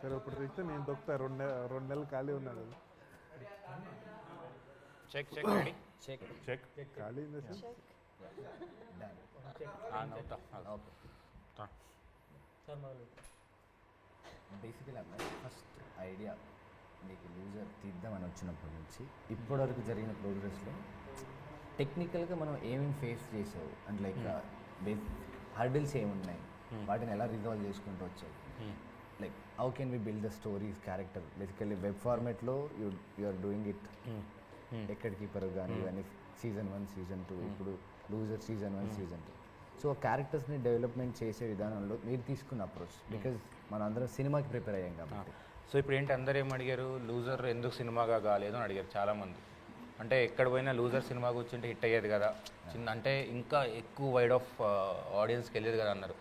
సరే ఇప్పుడు తెస్తే నేను దొక్కుతా 2 నెలలు ఖాళీ ఉన్నాడు. Check check ready check check ఖాళీ బేసికలీ ఫస్ట్ ఐడియా నీకు లూజర్ తీద్దామని వచ్చినప్పటి నుంచి ఇప్పటివరకు జరిగిన ప్రోగ్రెస్లో టెక్నికల్గా మనం ఏమేమి ఫేస్ చేసావు అండ్ లైక్ హర్డిల్స్ ఏమున్నాయి, వాటిని ఎలా రిజాల్వ్ చేసుకుంటూ వచ్చావు, like how can we build the stories character. Basically web ఫార్మేట్లో యు ఆర్ డూయింగ్ ఇట్. ఎక్కడికి పరుగు కానీ ఇవన్నీ Season 1 Season 2 ఇప్పుడు లూజర్ Season 1 Season 2. సో క్యారెక్టర్స్ని డెవలప్మెంట్ చేసే విధానంలో మీరు తీసుకున్న అప్రోచ్, బికాజ్ మనం అందరం సినిమాకి ప్రిపేర్ అయ్యాం కాబట్టి. సో ఇప్పుడు ఏంటి అందరూ ఏం అడిగారు, లూజర్ ఎందుకు సినిమాగా కాలేదు అని అడిగారు చాలామంది. అంటే ఎక్కడ పోయినా లూజర్ సినిమా కూర్చుంటే హిట్ అయ్యేది కదా, చిన్న అంటే ఇంకా ఎక్కువ వైడ్ ఆఫ్ ఆడియన్స్కి వెళ్ళేది కదా అన్నారు.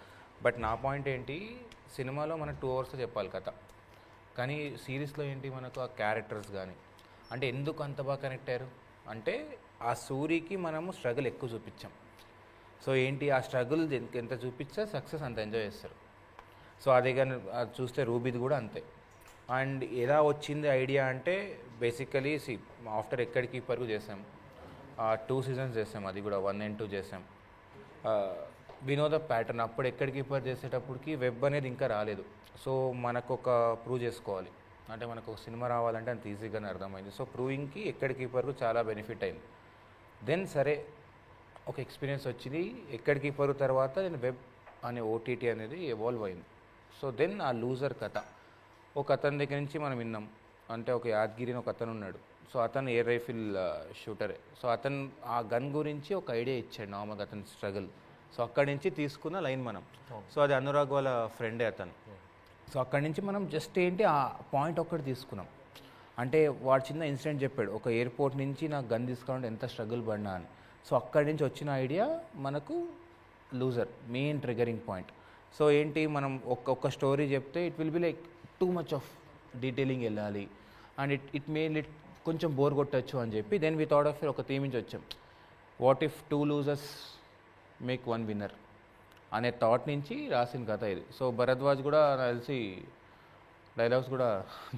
బట్ నా పాయింట్ ఏంటి, సినిమాలో మనకు 2 hours చెప్పాలి కథ, కానీ సిరీస్లో ఏంటి మనకు ఆ క్యారెక్టర్స్ కానీ అంటే ఎందుకు అంత బాగా కనెక్ట్ అయ్యారు అంటే ఆ సూరికి మనము స్ట్రగుల్ ఎక్కువ చూపించాం. సో ఏంటి ఆ స్ట్రగుల్ ఎంత చూపించా సక్సెస్ అంత ఎంజాయ్ చేస్తారు. సో అదే కానీ అది చూస్తే రూబీది కూడా అంతే. అండ్ ఎలా వచ్చింది ఐడియా అంటే బేసికలీ ఆఫ్టర్ ఎక్కడికి పరుగు చేసాం, 2 seasons చేసాం, అది కూడా 1 and 2 చేసాం. వినోద ప్యాటర్న్ అప్పుడు ఎక్కడికి పర్ చేసేటప్పటికి వెబ్ అనేది ఇంకా రాలేదు. సో మనకు ఒక ప్రూవ్ చేసుకోవాలి అంటే మనకు ఒక సినిమా రావాలంటే అంత ఈజీగానే అర్థమైంది. సో ప్రూవింగ్కి ఎక్కడికి పరుగు చాలా బెనిఫిట్ అయింది. దెన్ సరే ఒక ఎక్స్పీరియన్స్ వచ్చింది, ఎక్కడికి పరుగు తర్వాత నేను వెబ్ అనే ఓటీటీ అనేది ఎవాల్వ్ అయింది. సో దెన్ ఆ లూజర్ కథ ఒక అతని దగ్గర నుంచి మనం విన్నాం, అంటే ఒక యాదగిరి అని ఒక అతను ఉన్నాడు. సో అతను ఎయిర్ రైఫిల్ షూటరే. సో అతను ఆ గన్ గురించి ఒక ఐడియా ఇచ్చాడు నార్మల్గా అతని స్ట్రగుల్. సో అక్కడి నుంచి తీసుకున్న లైన్ మనం. సో అది అనురాగ్ వాళ్ళ ఫ్రెండే అతను. సో అక్కడి నుంచి మనం జస్ట్ ఏంటి ఆ పాయింట్ ఒక్కటి తీసుకున్నాం. అంటే వాడు చిన్న ఇన్సిడెంట్ చెప్పాడు, ఒక ఎయిర్పోర్ట్ నుంచి నాకు గన్ తీసుకోవాలంటే ఎంత స్ట్రగుల్ పడినా అని. సో అక్కడి నుంచి వచ్చిన ఐడియా మనకు loser main triggering point. So ఏంటి మనం ఒక్క స్టోరీ చెప్తే it will be like too much of detailing వెళ్ళాలి అండ్ ఇట్ మే కొంచెం బోర్ కొట్టచ్చు అని చెప్పి దెన్ వి థాట్ ఆఫ్ ఒక థీమ్ నుంచి వచ్చాం, what if 2 losers make 1 winner అనే థాట్ నుంచి రాసిన కథ ఇది. సో భరద్వాజ్ కూడా నాకు తెలిసి డైలాగ్స్ కూడా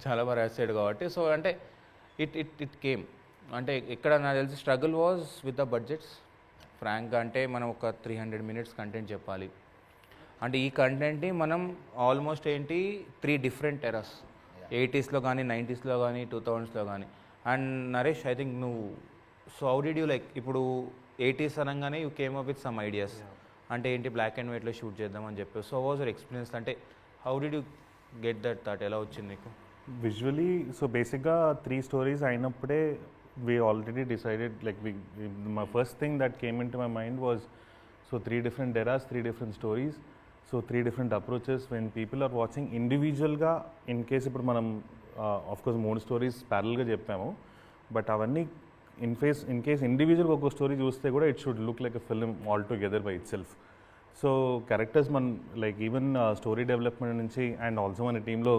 చాలా బాగా రాసాడు కాబట్టి సో అంటే ఇట్ కేమ్ అంటే ఇక్కడ నాకు తెలిసి struggle was with the budgets ఫ్రాంక్గా. అంటే మనం ఒక 300 minutes కంటెంట్ చెప్పాలి అంటే ఈ కంటెంట్ని మనం ఆల్మోస్ట్ ఏంటి 3 different eras, 80s కానీ 90s కానీ 2000s కానీ. అండ్ నరేష్ ఐ థింక్ నువ్వు so how did you like ఇప్పుడు 80s అనగానే you came up with some ideas అంటే ఏంటి బ్లాక్ అండ్ వైట్లో షూట్ చేద్దాం అని చెప్పి. సో వాజ్ యువర్ ఎక్స్పీరియన్స్ అంటే how did you get that thought, ఎలా వచ్చింది నీకు? విజువలీ సో బేసిక్గా 3 stories అయినప్పుడే we already decided like my first thing that came into my mind was so 3 different eras, 3 different stories, so 3 different approaches. When people are watching individual ga in case ఇప్పుడు మనం of course 3 stories parallel గా చెప్పాము but అవన్నీ in case individual ఒక story చూస్తే కూడా it should look like a film all together by itself. So characters మన like even story development నుంచి అండ్ ఆల్సో మన టీంలో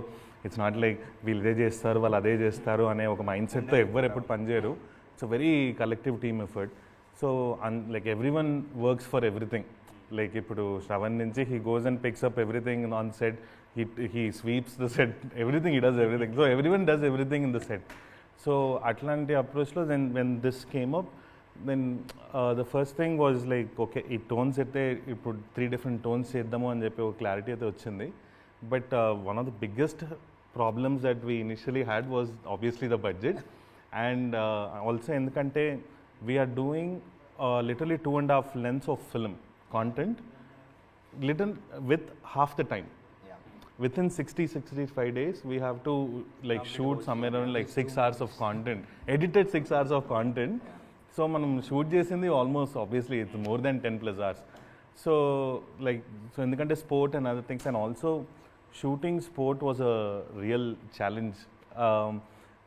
ఇట్స్ నాట్ లైక్ వీళ్ళు ఇదే చేస్తారు వాళ్ళు అదే చేస్తారు అనే ఒక మైండ్ సెట్తో ఎవ్వరు ఎప్పుడు పనిచేయరు. It's very collective team effort. So like every one works for everything. Like ఇప్పుడు శ్రవణ్ నుంచి he goes and picks up everything on set, he sweeps the set, everything he does everything. So every one does everything in the set. So అట్లాంటి అప్రోచ్లో then when this came up then the first thing was like okay ఈ tones అయితే ఇప్పుడు 3 different tones చేద్దాము అని చెప్పి ఒక clarity అయితే వచ్చింది. But one of the biggest problems that we initially had was obviously the budget and also ఎందుకంటే we are doing literally 2.5 lengths of film content little with half the time. Within 60-65 days we have to like shoot somewhere around like 6 hours of content, edited 6 hours of content. So మనం shoot చేసింది almost obviously it's more than 10+ hours. So like so ఎందుకంటే sport and other things and also shooting sport was a real challenge.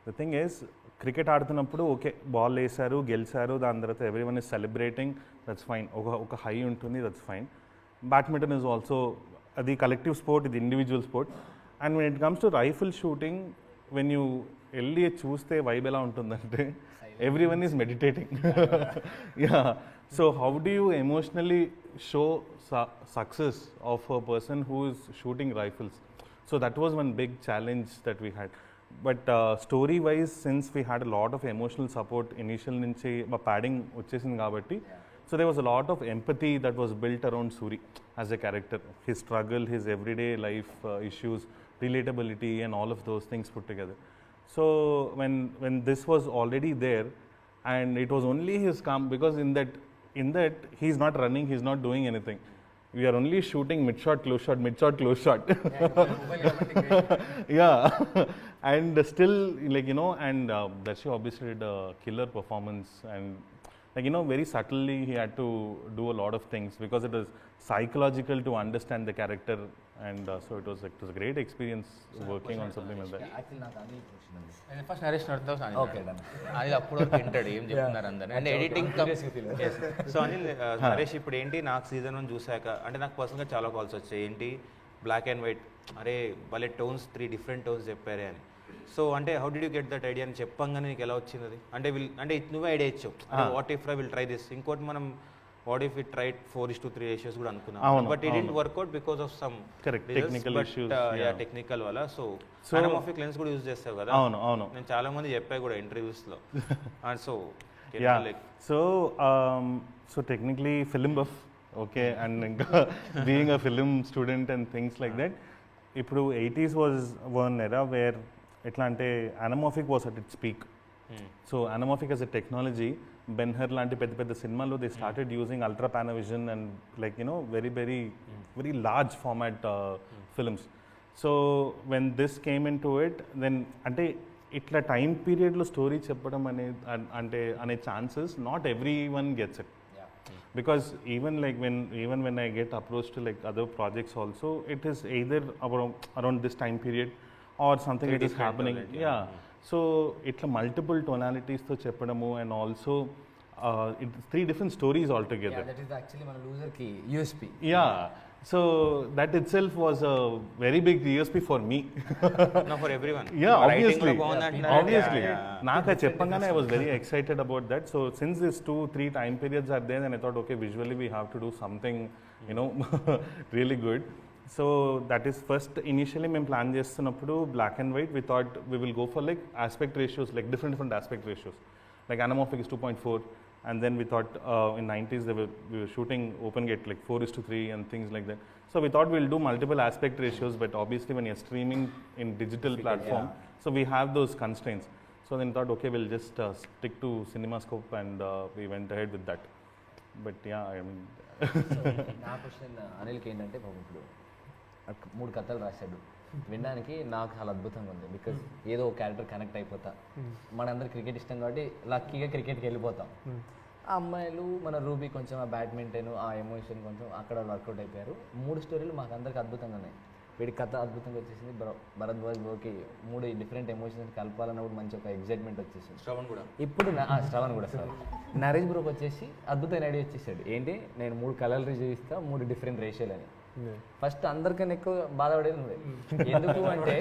The thing is cricket ఆడుతున్నప్పుడు okay ball వేసారు గెలిచారు దాని తర్వాత every one is celebrating, that's fine, ఒక high ఉంటుంది, that's fine. Badminton is also అది collective sport, ఇది individual sport. And when it comes to rifle shooting when you వెళ్ళి చూస్తే వైబ్ ఎలా ఉంటుందంటే everyone is meditating. Yeah. So how do you emotionally show success of a person who is shooting rifles? So that was one big challenge that we had. But story wise, since we had a lot of emotional support initial nunchi padding vachesindi kabatti, so there was a lot of empathy that was built around Suri as a character, his struggle, his everyday life issues, relatability and all of those things put together. So when this was already there, and it was only his calm, because in that he's not running, he's not doing anything. We are only shooting mid shot, close shot, mid shot, close shot. Yeah. And still, like, you know, and Darshi obviously did a killer performance, and like, you know, very subtly he had to do a lot of things because it was psychological to understand the character, and so it was a great experience working on something like that. Actually నాకు Anil question ఉంది. First Naresh నడుతావు okay done. అది అప్పుడు వరకు వింటాడు ఏం చెప్తున్నారు అందరు and editing so Anil Naresh ఇప్పుడు ఏంటి, నాకు సీజన్ 1 చూసాక అంటే నాకు పర్సనల్గా చాలా కాల్స్ వచ్చాయి, ఏంటి బ్లాక్ అండ్ వైట్, అరే భలే టోన్స్ 3 డిఫరెంట్ టోన్స్ చెప్పారే అని. సో అంటే how did you get that idea అని చెప్పంగానే నీకు ఎలా వచ్చింది అది? అంటే నువ్వే ఐడియా ఇచ్చావు, what if I will try this. ఇంకోటి మనం what if it tried 4:3 ratios కూడా అనుకున్నాం, but it didn't work out because of some technical issues, technical వల్ల. సో అనమోఫిక్ లెన్స్ కూడా యూజ్ చేస్తావు కదా? అవును. నేను చాలా మంది చెప్పా కూడా ఇంటర్వ్యూస్ లో. So so technically film buff, okay, and ఇంకా being a film student and things like that. ఇప్పుడు 80s was one era where ఎట్లా అంటే anamorphic was at its peak. So anamorphic as a technology, Ben Hur లాంటి పెద్ద పెద్ద సినిమాల్లో they started using ultra Panavision and like, you know, very large format films. So when this came into it, then అంటే ఇట్లా time పీరియడ్లో story చెప్పడం అనే chances not every one gets it. Because even when I get approached to like other projects also, it is either around this time period or something that is happening. Yeah. So it's multiple tonalities to cheppadamu, and also it's 3 different stories altogether. Yeah, that is actually మన loser కి USP. Yeah. So that itself was a very big USP for me. No, for everyone. Yeah, obviously. Naka cheppangane I was very excited about that. So since these 2-3 time periods are there, then I thought, okay, visually we have to do something, you know, really good. So that is first initially మేము plan చేస్తున్నప్పుడు black and white, we thought we will go for like aspect ratios, like different aspect ratios. Like anamorphic is 2.4, and then we thought in 90s we were shooting open gate like 4:3 and things like that. So we thought we'll do multiple aspect ratios, but obviously when you're streaming in digital platform, so we have those constraints. So then thought, okay, we'll just stick to CinemaScope, and we went ahead with that. But yeah, I mean నా question అనిల్కి ఏంటంటే, ఇప్పుడు 3 కథలు రాశాడు, వినడానికి నాకు చాలా అద్భుతంగా ఉంది. బికాజ్ ఏదో ఒక క్యారెక్టర్ కనెక్ట్ అయిపోతా, మనందరూ క్రికెట్ ఇష్టం కాబట్టి లక్కీగా క్రికెట్కి వెళ్ళిపోతాం. ఆ అమ్మాయిలు మన రూబీ కొంచెం ఆ బ్యాడ్మింటన్ ఆ ఎమోషన్ కొంచెం అక్కడ వర్కౌట్ అయిపోయారు. 3 స్టోరీలు మాకు అందరికి అద్భుతంగా ఉన్నాయి. వీడి కథ అద్భుతంగా వచ్చేసింది. భరద్వాజ్ ఓకే 3 డిఫరెంట్ ఎమోషన్స్ కలపాలన్నప్పుడు మంచి ఒక ఎగ్జైట్మెంట్ వచ్చేసింది. శ్రవణ్ కూడా శ్రవణ్ కూడా సార్ నరేష్ బ్రోకి వచ్చేసి అద్భుతమైన ఐడియా వచ్చేసాడు. ఏంటి, నేను 3 కలర్లు చూపిస్తా, 3 డిఫరెంట్ రేషియోలు అని. ఫస్ట్ అందరికన్నా ఎక్కువ బాధపడేది నువ్వే. ఎందుకు అంటే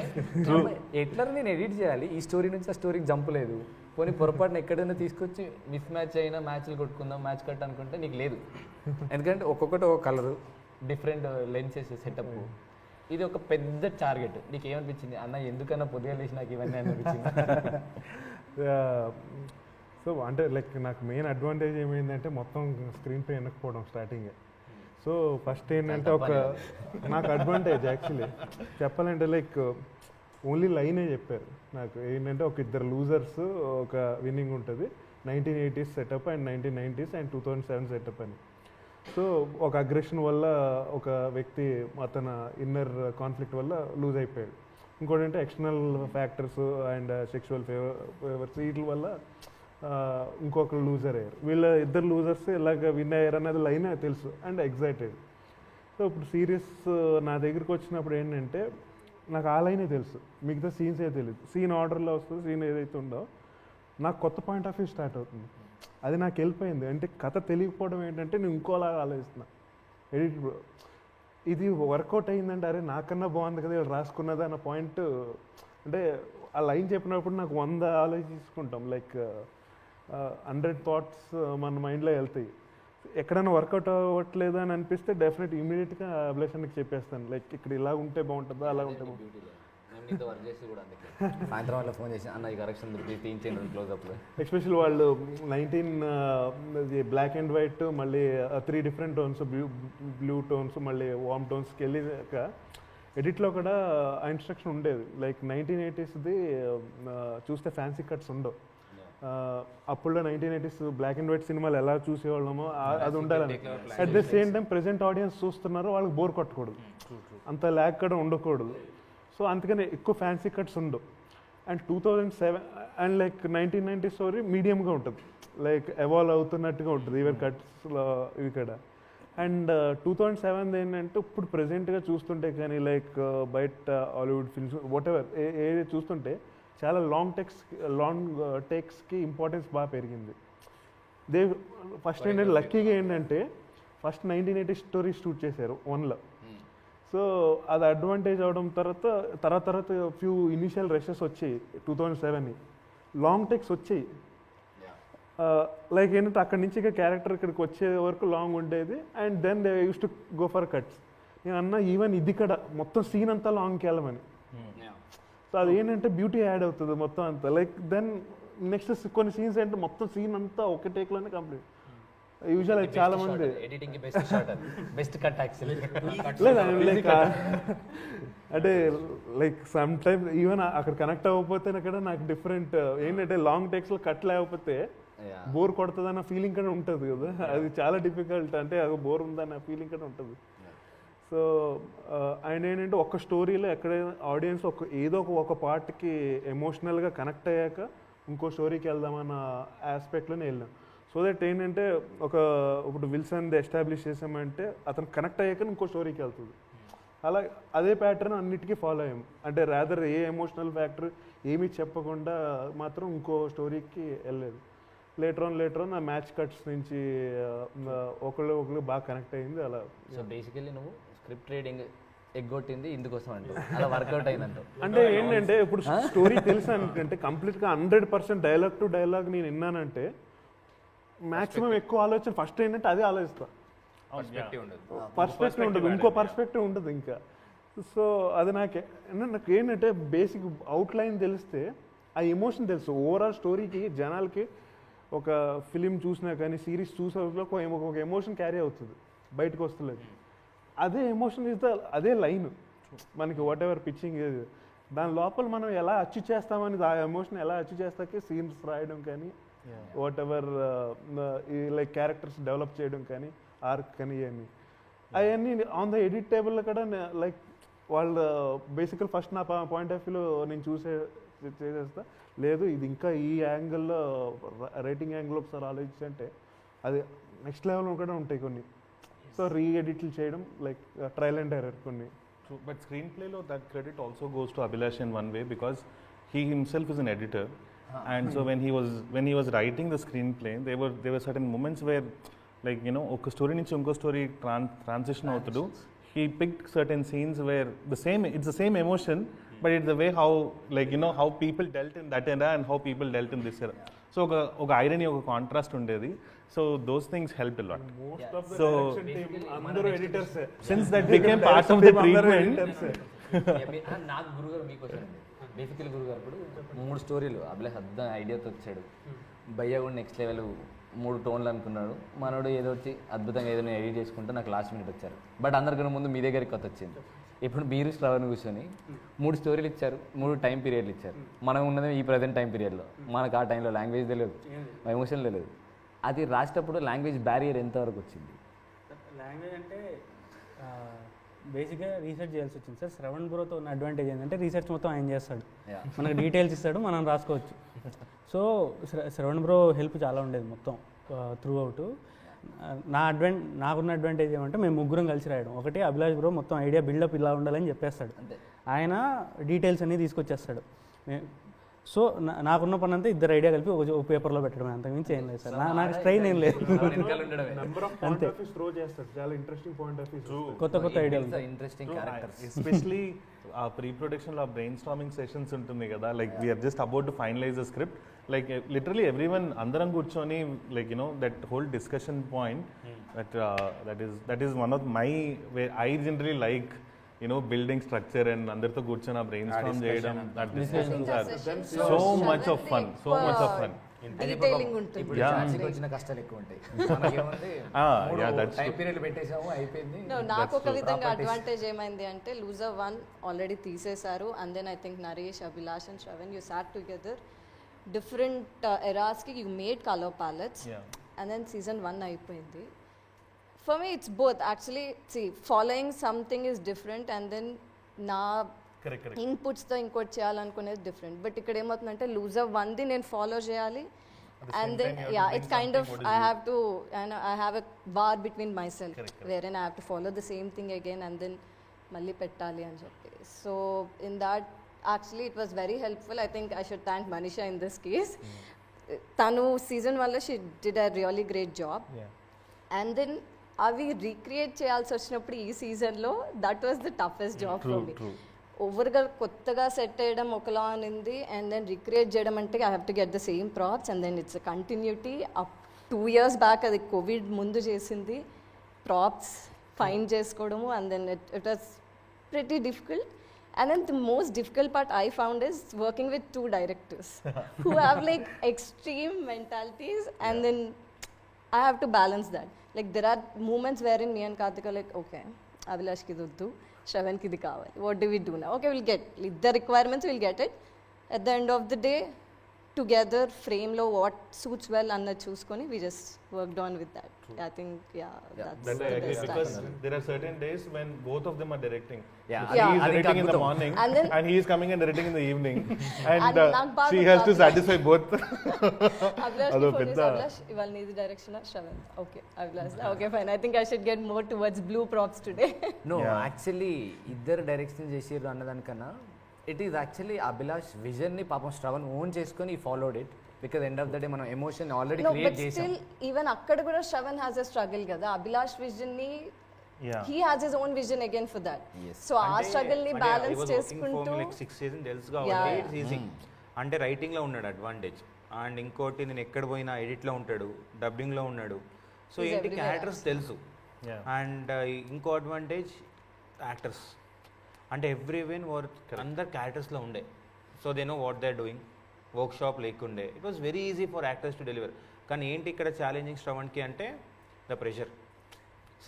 ఎట్లా నేను ఎడిట్ చేయాలి, ఈ స్టోరీ నుంచి ఆ స్టోరీకి జంప్ లేదు, పోనీ పొరపాటున ఎక్కడైనా తీసుకొచ్చి మిస్ మ్యాచ్ అయినా మ్యాచ్లు కొట్టుకుందాం, మ్యాచ్ కట్ అనుకుంటే నీకు లేదు. ఎందుకంటే ఒక్కొక్కటి ఒక కలరు, డిఫరెంట్ లెన్సెస్, సెటప్. ఇది ఒక పెద్ద టార్గెట్. నీకు ఏమనిపించింది అన్న, ఎందుకన్నా పొద్దుగా లేచి నాకు ఇవన్నీ అనిపించింది? సో అంటే లైక్ నాకు మెయిన్ అడ్వాంటేజ్ ఏమైందంటే మొత్తం స్క్రీన్ పై వెనకపోవడం స్టార్టింగే. సో ఫస్ట్ ఏంటంటే నాకు అడ్వాంటేజ్ యాక్చువల్లీ చెప్పాలంటే లైక్ ఓన్లీ లైనే చెప్పారు నాకు. ఏంటంటే ఒక 2 లూజర్స్, ఒక విన్నింగ్ ఉంటుంది, 1980s setup and 1990s and 2007 setup అని. సో ఒక అగ్రెషన్ వల్ల ఒక వ్యక్తి అతని ఇన్నర్ కాన్ఫ్లిక్ట్ వల్ల లూజ్ అయిపోయాడు. ఇంకోటి అంటే external factors and sexual favours వీటి వల్ల ఇంకొకరు లూజర్ అయ్యారు. వీళ్ళ 2 లూజర్స్ ఇలాగ విన్ అయ్యారు అన్నది లైన్ తెలుసు అండ్ ఎగ్జైటెడ్. సో ఇప్పుడు సీరియస్ నా దగ్గరికి వచ్చినప్పుడు ఏంటంటే నాకు ఆ లైనే తెలుసు, మిగతా సీన్సే తెలియదు. సీన్ ఆర్డర్లో వస్తుంది, సీన్ ఏదైతే ఉందో నాకు కొత్త పాయింట్ ఆఫ్ వ్యూ స్టార్ట్ అవుతుంది. అది నాకు వెళ్ళిపోయింది. అంటే కథ తెలియకపోవడం ఏంటంటే నేను ఇంకోలాగా ఆలోచిస్తున్నా. ఎడిట్ ఇది వర్కౌట్ అయ్యిందంటే అరే నాకన్నా బాగుంది కదా వీళ్ళు రాసుకున్నది అన్న పాయింట్. అంటే ఆ లైన్ చెప్పినప్పుడు నాకు 100 ఆలోచించుకుంటాం. లైక్ 100 థాట్స్ మన మైండ్లో వెళ్తాయి. ఎక్కడైనా వర్కౌట్ అవ్వట్లేదు అని అనిపిస్తే డెఫినెట్ ఇమీడియట్గా అభిలాషానికి చెప్పేస్తాను, లైక్ ఇక్కడ ఇలా ఉంటే బాగుంటుందా అలా ఉంటే బాగుంటుంది. సాయంత్రం వాళ్ళ ఫోన్ చేసి అన్న ఈ కరెక్షన్ తీయించండి క్లోజ్అప్లో. ఎస్పెషల్ వాళ్ళు 19 బ్లాక్ అండ్ వైట్, మళ్ళీ 3 డిఫరెంట్ టోన్స్, బ్లూ టోన్స్, మళ్ళీ వామ్ టోన్స్కి వెళ్ళాక ఎడిట్లో కూడా ఆ ఇన్స్ట్రక్షన్ ఉండేది. లైక్ 1980స్ది చూస్తే ఫ్యాన్సీ కట్స్ ఉండవు. అప్పుడులో 1980s బ్లాక్ అండ్ వైట్ సినిమాలు ఎలా చూసేవాళ్ళమో అది ఉండాలని. At the same time present audience చూస్తున్నారు, వాళ్ళకి బోర్ కొట్టకూడదు, అంత ల్యాగ్ కూడా ఉండకూడదు. సో అందుకని ఎక్కువ ఫ్యాన్సీ కట్స్ ఉండవు. అండ్ 2007 అండ్ లైక్ 1990 స్టోరీ మీడియంగా ఉంటుంది, లైక్ ఎవాల్వ్ అవుతున్నట్టుగా ఉంటుంది ఈవెన్ కట్స్లో ఇవి కూడా. అండ్ 2007 ఏంటంటే ఇప్పుడు ప్రెజెంట్గా చూస్తుంటే కానీ లైక్ బయట హాలీవుడ్ ఫిల్మ్స్ వాట్ ఎవర్ ఏది చూస్తుంటే చాలా లాంగ్ టేక్స్కి ఇంపార్టెన్స్ బాగా పెరిగింది. ఫస్ట్ ఏంటంటే లక్కీగా ఏంటంటే ఫస్ట్ 1980 స్టోరీ షూట్ చేశారు 1లో. సో అది అడ్వాంటేజ్ అవడం తర్వాత ఫ్యూ ఇనిషియల్ రషెస్ వచ్చాయి 2007 లాంగ్ టేక్స్ వచ్చాయి. లైక్ ఏంటంటే అక్కడి నుంచి ఇక క్యారెక్టర్ ఇక్కడికి వచ్చే వరకు లాంగ్ ఉండేది. And then they use to go for cuts. నేను అన్నా ఈవెన్ ఇది కూడా మొత్తం సీన్ అంతా లాంగ్కి వెళ్ళమని. సో అది ఏంటంటే బ్యూటీ యాడ్ అవుతుంది మొత్తం అంతా. లైక్ దెన్ నెక్స్ట్ కొన్ని సీన్స్ ఏంటంటే మొత్తం సీన్ అంతా ఒక టేక్లోనే కంప్లీట్. యూజువల్ చాలా మంది లైక్ అంటే లైక్ సమ్ టైమ్ ఈవెన్ అక్కడ కనెక్ట్ అవ్వకపోతే కూడా నాకు డిఫరెంట్ ఏంటంటే లాంగ్ టేక్స్లో కట్ లేకపోతే బోర్ కొడుతుంది అన్న ఫీలింగ్ కూడా ఉంటుంది కదా, అది చాలా డిఫికల్ట్. అంటే అది బోర్ ఉందన్న ఫీలింగ్ కూడా ఉంటుంది. సో ఆయన ఏంటంటే ఒక స్టోరీలో ఎక్కడైనా ఆడియన్స్ ఏదో ఒక పార్ట్కి ఎమోషనల్గా కనెక్ట్ అయ్యాక ఇంకో స్టోరీకి వెళ్దామన్న ఆస్పెక్ట్లోనే వెళ్ళాం. సో దట్ ఏంటంటే ఇప్పుడు విల్సన్ది ఎస్టాబ్లిష్ చేసామంటే అతను కనెక్ట్ అయ్యాక ఇంకో స్టోరీకి వెళ్తుంది. అలా అదే ప్యాటర్న్ అన్నిటికీ ఫాలో అయ్యాం. అంటే రాదర్ ఏ ఎమోషనల్ ఫ్యాక్టర్ ఏమీ చెప్పకుండా మాత్రం ఇంకో స్టోరీకి వెళ్ళలేదు. లేటర్ ఆన్ ఆ మ్యాచ్ కట్స్ నుంచి ఒకళ్ళు బాగా కనెక్ట్ అయింది అలా. సో బేసికలీ నువ్వు స్క్రిప్ట్ రీడింగ్ ఎగ్గొట్టింది ఇందుకోసం అంటూ అలా వర్కౌట్ అయిందంట. అంటే ఏంటంటే ఇప్పుడు స్టోరీ తెలుసు అనుకుంటే కంప్లీట్గా 100% డైలాగ్ టు డైలాగ్ నేను విన్నానంటే మ్యాక్సిమం ఎక్కువ ఆలోచన ఫస్ట్ ఏంటంటే అదే ఆలోచిస్తా. పర్స్పెక్టివ్ ఉండదు, ఇంకో పర్స్పెక్టివ్ ఉండదు ఇంకా. సో అది నాకు ఏంటంటే బేసిక్ అవుట్లైన్ తెలిస్తే ఆ ఎమోషన్ తెలుసు. ఓవరాల్ స్టోరీకి జనాలకి ఒక ఫిలిం చూసినా కానీ సిరీస్ చూసేలో ఒక ఎమోషన్ క్యారీ అవుతుంది, బయటకు వస్తలేదు. అదే ఎమోషన్ ఇస్ అదే లైన్ మనకి వాట్ ఎవర్ పిచ్చింగ్ దాని లోపల మనం ఎలా అచీవ్ చేస్తామని ఆ ఎమోషన్ ఎలా అచీవ్ చేస్తాకే సీన్స్ రాయడం కానీ what ever like characters develop చేయడం కానీ ఆర్క్ కానీ ఇవన్నీ ఆన్ ద ఎడిట్ టేబుల్లో కూడా లైక్ వాళ్ళు బేసికల్ ఫస్ట్ నా పాయింట్ ఆఫ్ వ్యూలో నేను చేసేస్తా. లేదు ఇది ఇంకా ఈ యాంగిల్లో రైటింగ్ యాంగిల్ ఒకసారి ఆలోచించంటే అది నెక్స్ట్ లెవెల్లో కూడా ఉంటాయి కొన్ని. సో రీ-ఎడిట్లు చేయడం లైక్ ట్రయల్ అండ్ ఎర్రర్ కొన్ని. True, but screenplay lo that credit also goes to Abhilash in one way because he himself is an editor, and so when he was writing the screenplay, there were certain moments where like oka story nunchi inko story transition avutudu. He picked certain scenes where it's the same emotion, but it's the way how like how people dealt in that era and how people dealt in this era. So oka irony oka contrast undedi. So those things helped a lot. Most of the direction team అందరూ editors. Since that became part of the treatment. నాకు గురుగారు మీకోసం బేసికల్ గురుగారు ఇప్పుడు 3 స్టోరీలు అభిలాష్ అర్థం ఐడియాతో వచ్చాడు. భయ్య కూడా నెక్స్ట్ లెవెల్ 3 టోన్లు అనుకున్నాడు. మనోడు ఏదో వచ్చి అద్భుతంగా ఏదో ఎడిట్ చేసుకుంటే నాకు లాస్ట్ మినిట్ వచ్చారు. బట్ అందరికన్నా ముందు మీ దగ్గరికి కొత్త వచ్చింది. ఇప్పుడు మీరు శ్రవణ్ కూర్చొని 3 స్టోరీలు ఇచ్చారు, 3 టైం పీరియడ్లు ఇచ్చారు. మనం ఉన్నది ఈ ప్రజెంట్ టైం పీరియడ్లో. మనకు ఆ టైంలో లాంగ్వేజ్ తెలియదు, ఎమోషన్ తెలియదు. అది రాసేటప్పుడు లాంగ్వేజ్ బ్యారియర్ ఎంతవరకు వచ్చింది? లాంగ్వేజ్ అంటే బేసిక్గా రీసెర్చ్ చేయాల్సి వచ్చింది సార్. శ్రవణ్ బ్రోతో ఉన్న అడ్వాంటేజ్ ఏంటంటే రీసెర్చ్ మొత్తం ఆయన చేస్తాడు, మనకు డీటెయిల్స్ ఇస్తాడు, మనం రాసుకోవచ్చు. సో శ్రవణ్ బ్రో హెల్ప్ చాలా ఉండేది మొత్తం త్రూ అవుట్. నాకున్న అడ్వాంటేజ్ ఏమంటే మేము ముగ్గురం కలిసి రాయడం. ఒకటి అభిలాష్ బ్రో మొత్తం ఐడియా బిల్డప్ ఇలా ఉండాలని చెప్పేస్తాడు, ఆయన డీటెయిల్స్ అన్నీ తీసుకొచ్చేస్తాడు. సో నాకున్న పని అంతా ఇద్దరు ఐడియా కలిపి ఒక పేపర్లో పెట్టడం, అంతకుమించి ఏం లేదు సార్. నాకు స్ట్రెయిన్ ఏం లేదు, అంతే. కొత్త ఐడియాలు, ఇంట్రెస్టింగ్ క్యారెక్టర్స్. ఎస్పెషలీ ఆ ప్రీ ప్రొడక్షన్లో బ్రెయిన్ స్టార్మింగ్ సెషన్స్ ఉంటుంది కదా, like we are just about to finalize the script like literally everyone andaram కూర్చొని like that whole discussion point that is one of my where I generally like building structure and అందరితో కూర్చొని ఆ brain Storm చేయడం that discussions are so much of fun detailing ఉంటుంది. ఇప్పుడు ఛాన్సీకి వచ్చిన కష్టాలు ఎక్కువ ఉంటాయి. మనకేముంది టైం పీరియడ్ పెట్టేసాము, అయిపోయింది. నాకు ఒక విధంగా అడ్వాంటేజ్ ఏమైంది అంటే లూజర్ 1 ఆల్రెడీ తీసేశారు. And then I think Naresh, Abhilash and Shravan you sat together different ఎరాస్కి you made colour palettes and then season 1 అయిపోయింది. For me it's both actually. See following something is different and then నా ఇన్పుట్స్తో ఇంకోటి చేయాలనుకునేది different. But ఇక్కడ ఏమవుతుందంటే loser 1ది నేను follow చేయాలి and then it's kind of I have a bar between myself where and I have to follow the same thing again and then మళ్ళీ పెట్టాలి అని చెప్పి. So in that actually it was very helpful. I think I should thank Manisha in this case. తను season 1లో she did a really great job. And then అవి recreate చేయాల్సి వచ్చినప్పుడు ఈ సీజన్లో that was the toughest job for me. ఓవర్గా కొత్తగా set చేయడం ఒకలా అనింది అండ్ దెన్ రిక్రియేట్ చేయడం అంటే I have to get the same props and then it's continuity. 2 years back అది కోవిడ్ ముందు చేసింది ప్రాప్స్ ఫైండ్ చేసుకోవడము and then it was pretty difficult. And then the most difficult part I found is working with 2 directors who have like extreme mentalities and then I have to balance that. Like there are moments wherein me and Karthik are like, okay, Abhilash ki duddu, Shravan ki dikavali. What do we do now? Okay, we'll get the requirements, we'll get it. At the end of the day, together, frame lo what suits well and choosukoni, we just worked on with that. I think, that's that the I agree best because time. there are certain days when both of them are directing. Yeah. So he is directing in the morning and he is coming and directing in the evening and she has to satisfy both. Abhilash ki phone is Abhilash, ival needi direction Shravan. Okay, Abhilash. Okay, fine. I think I should get more towards blue props today. No, actually ఇద్దరు direction చేసిర్రు అన్నదానికన్నా it is actually Abhilash విజన్ని పాపం Shravan own చేసుకొని followed it because end of the day మనం emotion already No, create but చేసాం. still, even అక్కడ కూడా Shravan has a struggle కదా. Abhilash vision ni he has his own vision again for that. So ఆ struggle ని balance చేసుకుంటూ like 6 season తెలుసు కాబట్టి ఇట్స్ ఈజీ. అంటే రైటింగ్ లో ఉన్నాడు అడ్వాంటేజ్ అండ్ ఇంకోటి నేను ఎక్కడ పోయినా ఎడిట్ లో ఉంటాడు, డబ్బింగ్ లో ఉన్నాడు. సో ఏంటి క్యారెక్టర్స్ తెలుసు అండ్ ఇంకో అడ్వాంటేజ్ యాక్టర్స్ అంటే ఎవ్రీవెన్ అందరు క్యారెక్టర్స్లో ఉండే. So they know what they are doing. Workshop లేకుండే it was very easy for actors to deliver. కానీ ఏంటి ఇక్కడ ఛాలెంజింగ్ శ్రవణ్కి అంటే ద ప్రెషర్.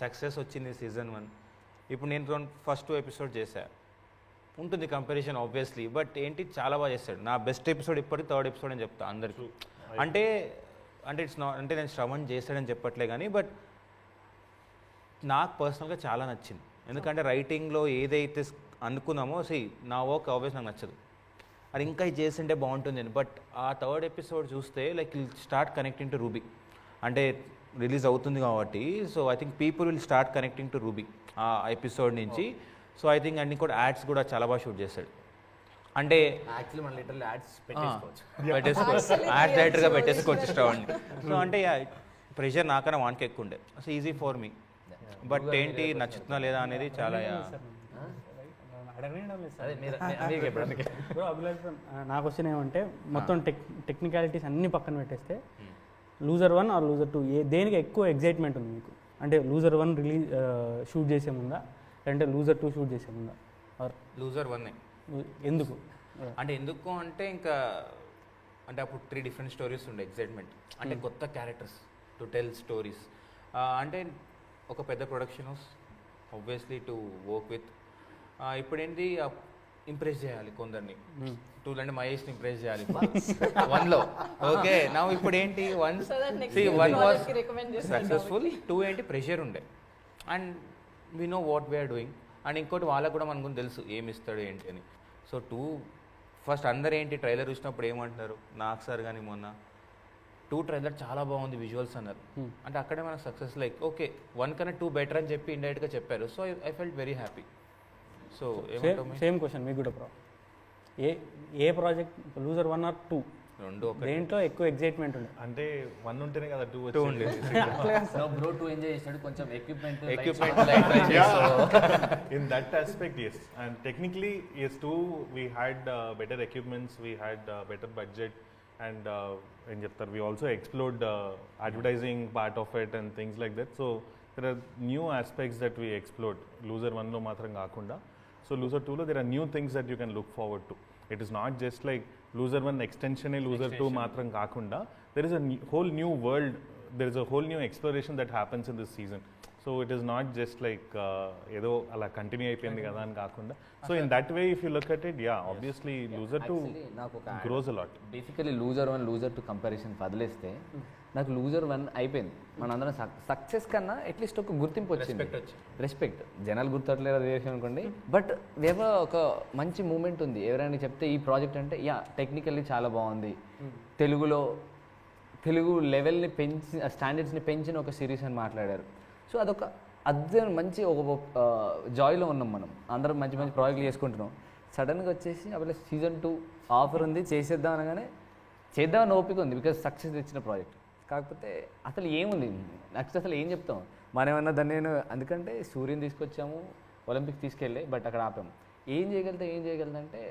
సక్సెస్ వచ్చింది సీజన్ 1. ఇప్పుడు నేను ఫస్ట్ 2 ఎపిసోడ్ చేశా, ఉంటుంది కంపారిజన్ ఆబ్వియస్లీ. బట్ ఏంటి చాలా బాగా చేస్తాడు. నా బెస్ట్ ఎపిసోడ్ ఇప్పటికి 3rd ఎపిసోడ్ అని చెప్తా అందరికీ. అంటే ఇట్స్ నాట్ అంటే నేను శ్రవణ్ చేస్తాడని చెప్పట్లే కానీ బట్ నాకు పర్సనల్గా చాలా నచ్చింది. ఎందుకంటే రైటింగ్లో ఏదైతే అనుకున్నామో నా వర్క్ ఆబ్వియస్ నాకు నచ్చదు, అది ఇంకా ఇది చేసింటే బాగుంటుంది అని. బట్ ఆ 3rd ఎపిసోడ్ చూస్తే like will start connecting to ruby. అంటే రిలీజ్ అవుతుంది కాబట్టి so I think people will start connecting to ruby ఆ ఎపిసోడ్ నుంచి. సో ఐ థింక్ అన్ని కూడా యాడ్స్ కూడా చాలా బాగా షూట్ చేస్తాడు. అంటే యాక్చువల్లీ మన లిటరల్ యాడ్స్ పెట్టేసుకోవచ్చు, యాడ్స్ డైరెక్టర్గా పెట్టేసుకోవచ్చు శ్రవణ్ని. సో అంటే ప్రెషర్ నాకన్నా వానికి ఎక్కువ ఉండే. So easy for me. But ఏంటి నచ్చుతుందా లేదా అనేది చాలా బ్రో. అభిలాష్ నా క్వశ్చన్ ఏమంటే మొత్తం టెక్నికాలిటీస్ అన్ని పక్కన పెట్టేస్తే లూజర్ 1 ఆర్ లూజర్ 2 దేనికి ఎక్కువ ఎగ్జైట్మెంట్ ఉంది మీకు? అంటే లూజర్ 1 రిలీజ్ షూట్ చేసే ముందా లేదంటే లూజర్ 2 షూట్ చేసే ముందా? ఆర్ లూజర్ 1 ఎందుకు? అంటే ఎందుకు అంటే ఇంకా అంటే అప్పుడు 3 డిఫరెంట్ స్టోరీస్ ఉండే ఎగ్జైట్మెంట్. అంటే కొత్త క్యారెక్టర్స్ టు టెల్ స్టోరీస్. అంటే ఒక పెద్ద production house obviously to work with. ఇప్పుడు ఏంటి ఇంప్రెస్ చేయాలి కొందరిని. 2 అంటే మహేష్ని ఇంప్రెస్ చేయాలి 1లో. ఓకే నా ఇప్పుడు ఏంటి 1 వాజ్ సక్సెస్ఫుల్, 2 ఏంటి ప్రెషర్ ఉండే and we know what we are doing. And ఇంకోటి వాళ్ళకు కూడా మనకు తెలుసు ఏమి ఇస్తాడు ఏంటి అని. సో 2 ఫస్ట్ అందరు ఏంటి ట్రైలర్ చూసినప్పుడు ఏమంటున్నారు, నాకు సార్ కానీ మొన్న 2 ట్రైలర్ చాలా బాగుంది విజువల్స్ అన్నారు. అంటే అక్కడే మనకు సక్సెస్ లైక్ ఓకే 1 కన్నా 2 బెటర్ అని చెప్పి ఇండైరెక్ట్గా చెప్పారు. So I felt very happy. So same question మీకు కూడా బ్రో. ఏ ప్రాజెక్ట్ లూజర్ 1 ఆర్ 2 రెండు దేంట్లో ఎక్కువ ఎగ్జైట్మెంట్ ఉంది? అంటే 1 ఉంటేనే కదా 2 ఉండేది. బ్రో 2 ఎంజాయ్ చేస్తాడు కొంచెం equipment in that aspect yes, and technically yes 2 we had better equipments, we had better budget, and ఏం చెప్తారు, we also explored advertising part of it and things like that. So there are new aspects that we explored Loser 1లో మాత్రం కాకుండా. So Loser 2లో there are new things that you can look forward to. It is not just like Loser 1 ఎక్స్టెన్షనే Loser 2 మాత్రం కాకుండా there is a whole new world, there is a whole new exploration that happens in this season. So it is not just like ఏదో అలా continue అయిపోయింది కదా అని కాకుండా. So in that way if you look at it, yeah obviously Loser 2 నాకు ఒక grows a lot. Basically Loser 1 Loser 2 comparison వదిలేస్తే నాకు లూజర్ 1 అయిపోయింది. మనందరం సక్సెస్ కన్నా అట్లీస్ట్ ఒక గుర్తింపు వచ్చింది, రెస్పెక్ట్. జనాలు గుర్తట్లేదు అది వేసి అనుకోండి, బట్ వేవ ఒక మంచి మూమెంట్ ఉంది. ఎవరైనా చెప్తే ఈ ప్రాజెక్ట్ అంటే యా టెక్నికల్లీ చాలా బాగుంది, తెలుగు లెవెల్ని పెంచి స్టాండర్డ్స్ని పెంచిన ఒక సిరీస్ అని మాట్లాడారు. సో అదొక మంచి ఒక జాయ్లో ఉన్నాం మనం అందరం, మంచి మంచి ప్రాజెక్టులు చేసుకుంటున్నాం. సడన్గా వచ్చేసి అప్పుడు సీజన్ 2 ఆఫర్ ఉంది చేసేద్దాం అనగానే చేద్దామని ఓపిక ఉంది, బికాజ్ సక్సెస్ తెచ్చిన ప్రాజెక్ట్. కాకపోతే అసలు ఏముంది నెక్స్ట్, అసలు ఏం చెప్తాం మనం ఏమన్నా దాన్ని. నేను అందుకంటే సూర్యుని తీసుకొచ్చాము, ఒలింపిక్స్ తీసుకెళ్ళి, బట్ అక్కడ ఆపాము. ఏం చేయగలుగుతా అంటే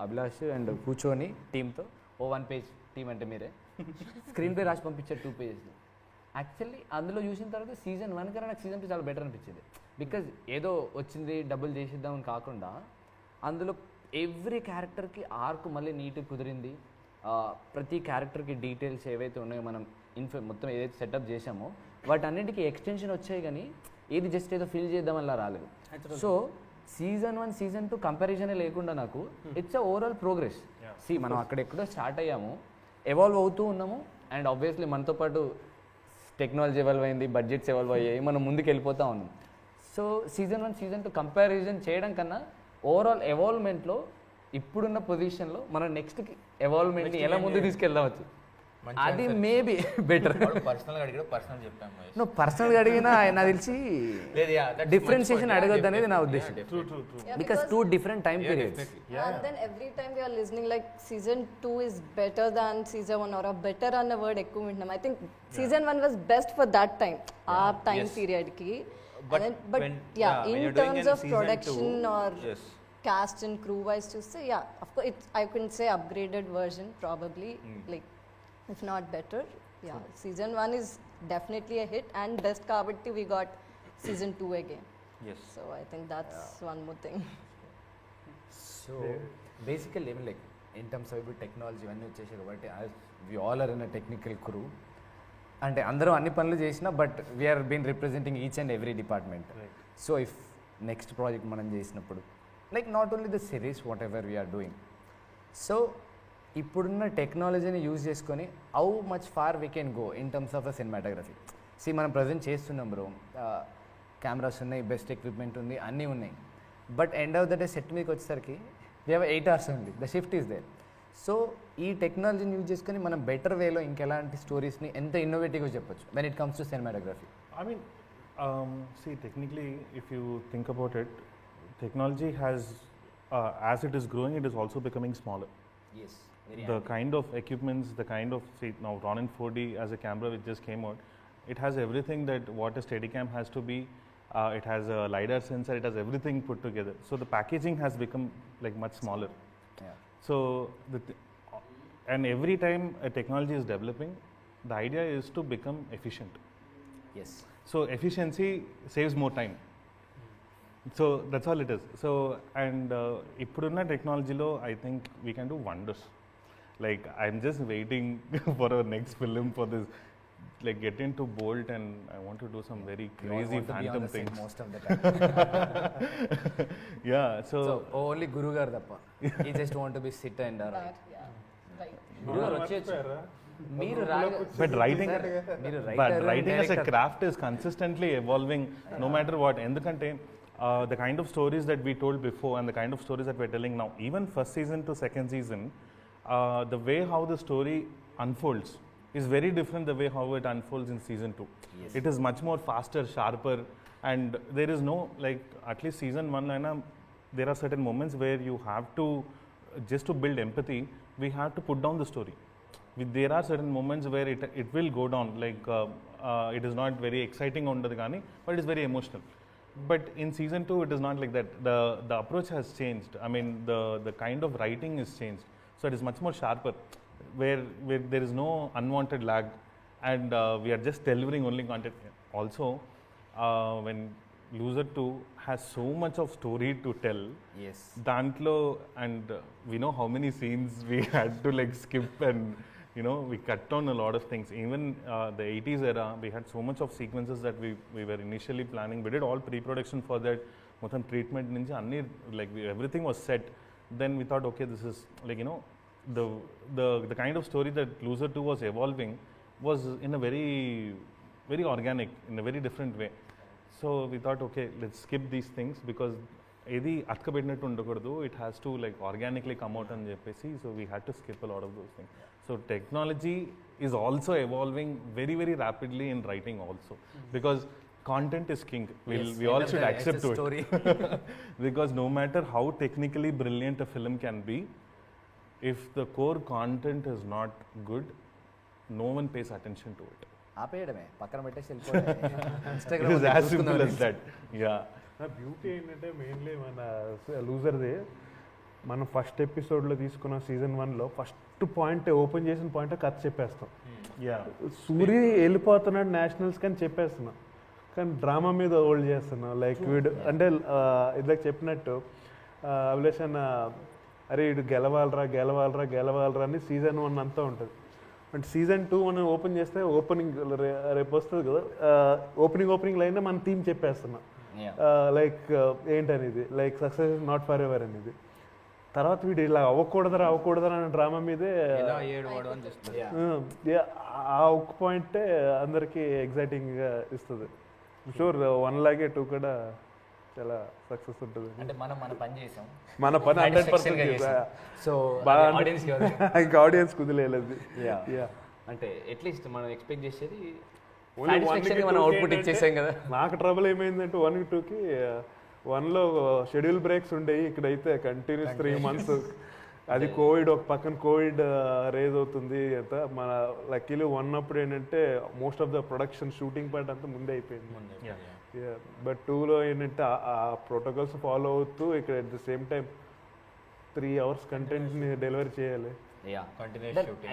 అభిలాష్ అండ్ కూర్చొని టీంతో 1 పేజ్, టీం అంటే మీరే స్క్రీన్ పే రాసి పంపించారు 2 pages. యాక్చువల్లీ అందులో చూసిన తర్వాత సీజన్ 1 కన్నా నాకు సీజన్ 2 చాలా బెటర్ అనిపించింది. బికాజ్ ఏదో వచ్చింది డబ్బులు చేసేద్దామని కాకుండా అందులో ఎవ్రీ క్యారెక్టర్కి ఆర్క్ మళ్ళీ నీట్గా కుదిరింది. ప్రతి క్యారెక్టర్కి డీటెయిల్స్ ఏవైతే ఉన్నాయో మనం మొత్తం ఏదైతే సెటప్ చేసామో వాటన్నిటికీ ఎక్స్టెన్షన్ వచ్చాయి, కానీ ఏది జస్ట్ ఏదో ఫిల్ చేద్దామల్లా రాలేదు. సో సీజన్ 1 సీజన్ 2 కంపారిజనే లేకుండా నాకు ఇట్స్ అ ఓవరాల్ ప్రోగ్రెస్. మనం అక్కడెక్కడో స్టార్ట్ అయ్యాము, ఎవాల్వ్ అవుతూ ఉన్నాము, అండ్ ఆబ్వియస్లీ మనతో పాటు టెక్నాలజీ ఎవాల్వ్ అయింది, బడ్జెట్స్ ఎవాల్వ్ అయ్యాయి, మనం ముందుకు వెళ్ళిపోతూ ఉన్నాం. సో సీజన్ 1 సీజన్ 2 కంపారిజన్ చేయడం కన్నా ఓవరాల్ ఎవాల్వ్మెంట్లో ఇప్పుడున్న పొజిషన్లో మనం నెక్స్ట్కి ఎవాల్వ్మెంట్ని ఎలా ముందుకు తీసుకెళ్దావచ్చు, అది మేబీ బెటర్. పర్సనల్గా అడిగాడు, పర్సనల్ చెప్పాము. నువ్వు పర్సనల్గా అడిగినా నాకు తెలిసి డిఫరెన్షియేషన్ అడగొద్దు అనేది నా ఉద్దేశం. Because 2 different time periods. And then every time we are listening like season 2 is better than season 1 or a better అన్న వర్డ్ ఎక్కువ వింటున్నాం. I think season 1 was best for that time, ఆ time period కి. But yeah, in terms of production or cast and crew wise చూస్తే yeah, of course I can say upgraded version probably, like if not better. Yeah, season 1 is definitely a hit and best kabatti we got season 2 again. Yes. So I think that's one more thing. So basically even like in terms of technology అన్నీ వచ్చేసారు కాబట్టి we all are in a technical crew. అంటే అందరూ అన్ని పనులు చేసినా but we are been representing each and every department. So if next project మనం చేసినప్పుడు like not only the series whatever we are doing, so ఇప్పుడున్న టెక్నాలజీని యూజ్ చేసుకొని how much far we can go in terms of the cinematography. మనం present చేస్తున్నాం bro, cameras ఉన్నాయి, best equipment ఉంది, అన్నీ ఉన్నాయి, but end of the day set మీదకి వచ్చేసరికి వీ హ్యావ్ 8 hours ఉంది, the shift is there. So ఈ టెక్నాలజీని యూజ్ చేసుకొని మనం బెటర్ వేలో ఇంకెలాంటి స్టోరీస్ని ఎంత ఇన్నోవేటివ్గా చెప్పొచ్చు when it comes to cinematography. I mean, see, technically, if you think about it, technology has, as it is growing, it is also becoming smaller. Yes. The kind of equipments, the kind of, see, now Ronin 4D as a camera which just came out, it has everything that what a Steadicam has to be. It has a LiDAR sensor, it has everything put together. So the packaging has become like much smaller. Yeah. So, and every time a technology is developing, the idea is to become efficient. Yes. So efficiency saves more time. So that's all it is. So and ippudunna technology lo I think we can do wonders. Like I'm just waiting for our next film for this, like get into Bolt, and I want to do some very crazy phantom things. Most of the time. Yeah. So only Guru garu tappa. He just want to be sit and Guru garu వచ్చేయచ్చు. But writing as a craft is consistently evolving, no matter what. Endukante the kind of stories that we told before and the kind of stories that we're telling now, even first season to second season, the way how the story unfolds is very different the way how it unfolds in season 2. Yes. It is much more faster, sharper, and there is no, like, at least season 1 lana, there are certain moments where you have to, just to build empathy, we have to put down the story. There are certain moments where it will go down, like it is not very exciting under the gani, but it is very emotional. But in season 2 it is not like that. The approach has changed. I mean the kind of writing is changed. So it is much more sharper, where there is no unwanted lag, and we are just delivering only content. Also, when Loser 2 has so much of story to tell, Yes. Dantlo, and we know how many scenes we had to like skip, and we cut down a lot of things. Even the 80s era, we had so much of sequences that we were initially planning. We did all pre-production for that. Motham treatment nunchi anni like everything was set. Then we thought, okay, this is like the kind of story that Loser 2 was evolving was in a very very organic, in a very different way. So we thought, okay, let's skip these things because ఏది అతకబెట్టినట్టు ఉండకూడదు, it has to like organically come out అని చెప్పేసి. So we had to skip a lot of those things. So technology is also evolving very very rapidly in writing also, because content is king. We all should accept to it. Because no matter how technically brilliant a film can be, if the core content is not good, no one pays attention to it. ఆపేయడమే, పక్కన పెట్టేసి It is as simple as that. Yeah. Beauty ఏంటంటే mainly మన లూజర్ది మనం first ఎపిసోడ్లో తీసుకున్న season 1లో first point open చేసిన point కథ చెప్పేస్తాం. సూరి వెళ్ళిపోతున్నాడు నేషనల్స్కి అని చెప్పేస్తున్నాం, కానీ డ్రామా మీద హోల్డ్ చేస్తున్నాం. లైక్ వీడు అంటే ఇదిలాగా చెప్పినట్టు అభిలేషన్, అరే వీడు గెలవాలరా అని సీజన్ 1 అంతా ఉంటుంది. బట్ సీజన్ 2 మనం ఓపెన్ చేస్తే ఓపెనింగ్ రేపు వస్తుంది కదా, ఓపెనింగ్ లైన్ మన థీమ్ చెప్పేస్తున్నాం. లైక్ ఏంటనేది, like success is not for ever అనేది. తర్వాత వీడు ఇలా అవ్వకూడదరా అనే డ్రామా మీదే ఆ ఒక్క పాయింటే అందరికీ ఎగ్జైటింగ్గా ఇస్తుంది. షూర్ 1 లాగే 2 కూడా చాలా సక్సెస్ ఉంటుంది. అంటే మనం మన పని చేసాం, మన పని 100% సో ఇంకా ఆడియన్స్ కుదిలేదు. అంటే అట్లీస్ట్ మనం ఎక్స్పెక్ట్ చేసేది మనం అవుట్పుట్ ఇచ్చేసాం కదా. నాకు ట్రబుల్ ఏమైందంటే 1, 2కి 1లో షెడ్యూల్ బ్రేక్స్ ఉండేవి, ఇక్కడైతే కంటిన్యూస్ 3 months. అది కోవిడ్, ఒక పక్కన కోవిడ్ రేజ్ అవుతుంది అంత. మన లక్కీలో 1 అప్పుడు ఏంటంటే most of the production shooting part అంతా ముందే అయిపోయింది. బట్ 2లో ఏంటంటే ఆ ప్రోటోకాల్స్ ఫాలో అవుతూ ఇక్కడ at the same time 3 hours కంటెంట్ని డెలివరీ చేయాలి.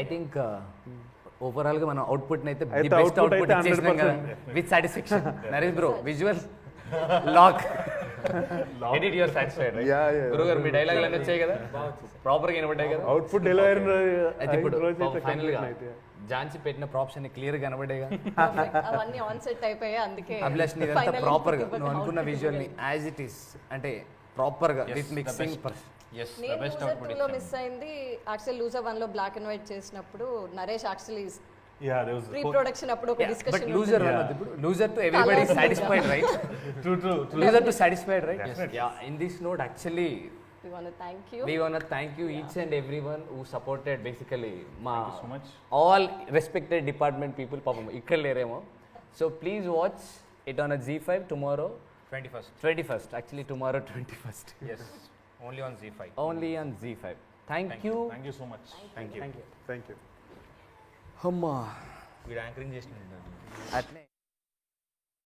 ఐ థింక్ ఓవరాల్ గా మనం అవుట్పుట్ అయితే బెస్ట్ అవుట్పుట్ ఇచ్చేసాం కదా, with satisfaction. Naresh bro, visual lock edit your satisfied right? గురుగారు మీ డైలాగ్ అన్నీ వచ్చాయి కదా, ప్రాపర్ గా వినబడ్డాయి కదా, అవుట్పుట్ డెలివరీ. ఇప్పుడు ఫైనల్ గా జాన్సీ పెట్టిన ప్రాప్స్ అన్ని క్లియర్ గా కనబడేగా, అవన్నీ ఆన్ సెట్ అయిపోయాయి. అందుకే అభిలాష్ నీదంతా ప్రాపర్ గా నువ్వు అనుకున్న విజువల్ ని యాజ్ ఇట్ ఈస్ అంటే ప్రాపర్ గా విత్ మిక్సింగ్. నేను లూజర్ 2లో మిస్ అయింది. యాక్చువల్లీ లూజర్ 1లో బ్లాక్ అండ్ వైట్ చేసినప్పుడు నరేష్ యాక్చువల్లీ ప్రీ ప్రొడక్షన్ అప్పుడు ఒక డిస్కషన్. బట్ లూజర్ 1 ఇప్పుడు loser to everybody satisfied right? True. Looser to satisfied, right? Yeah. In this note, actually, we want to thank you each and everyone who supported basically Thank you so much. all respected department people. Papam ikkada leremo. So please watch it on a Z5 tomorrow. 21st. Actually tomorrow 21st. Yes. Only on Z5. Only on Z5. Thank you. Thank you so much. Thank you. Thank you. Hamma. వీడు anchoring చేసినట్టు Atne.